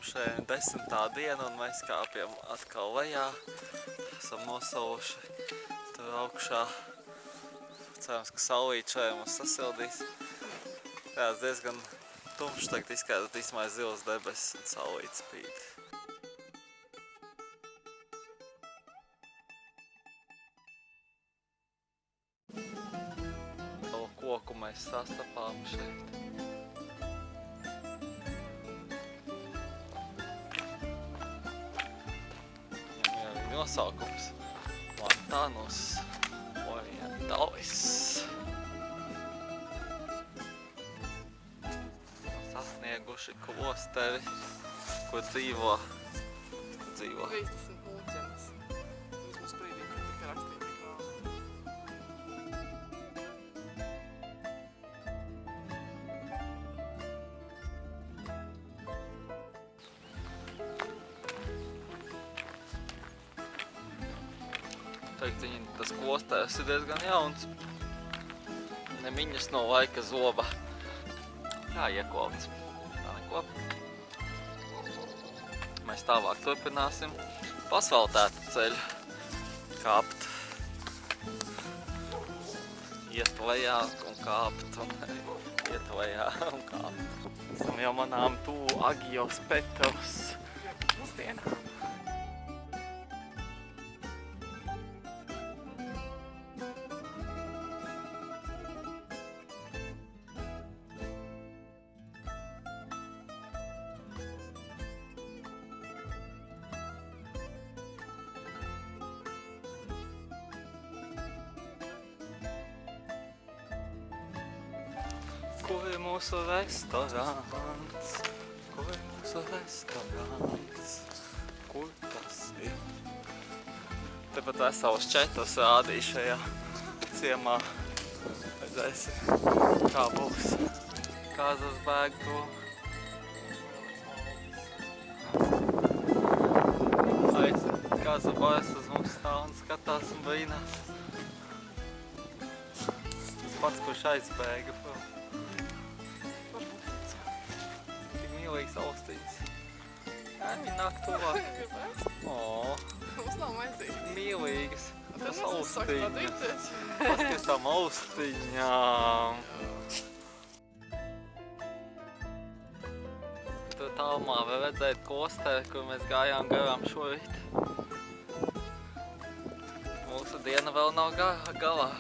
šodien 10. diena un mēs kāpjam atkal lejā. Esam nosaluši tur augšā. Cerams, ka saulīt šodien mums sasildīs. Jā, diezgan tumšs tagad izskatās, vismaz zils debesis un saulīt spīd. Savu koku mēs sastapām šeit. Nosaukums Montanus Orientalis. Sasnieguši klosteri, kur dzīvo 30 mūķenes. Vismaz brīdī, kad tikai rakstīja tik vēl. Tas klosters ir diezgan jauns. Nemiņas no laika zoba. Jā, iekopts. Tā neko. Mēs tālāk turpināsim pa asfaltētu ceļu kāpt. Iet lejā un kāpt un iet lejā un kāpt. Esam jau manām tuvu Agios Petros pusdienām. Kur ir mūsu restorāns? Kur ir mūsu restorāns? Kur tas ir? Tepat vesels 4 rādīja šajā ciemā. Redzēsim, kā būs. Kāzas bēg prom. Kāza bājas uz mums stāv un skatās un brīnās. Tas pats, kurš aizbēga prom. Mīlīgs austiņas. Jā, viņi nāk tuvāk. Mums nav maizīt. Mīlīgas. Tas saka austiņas. patīties. Paskaties tām austiņām. Tur tālumā var redzēt klosteri, kur mēs gājām garām šorīt. Mūsu diena vēl nav galā.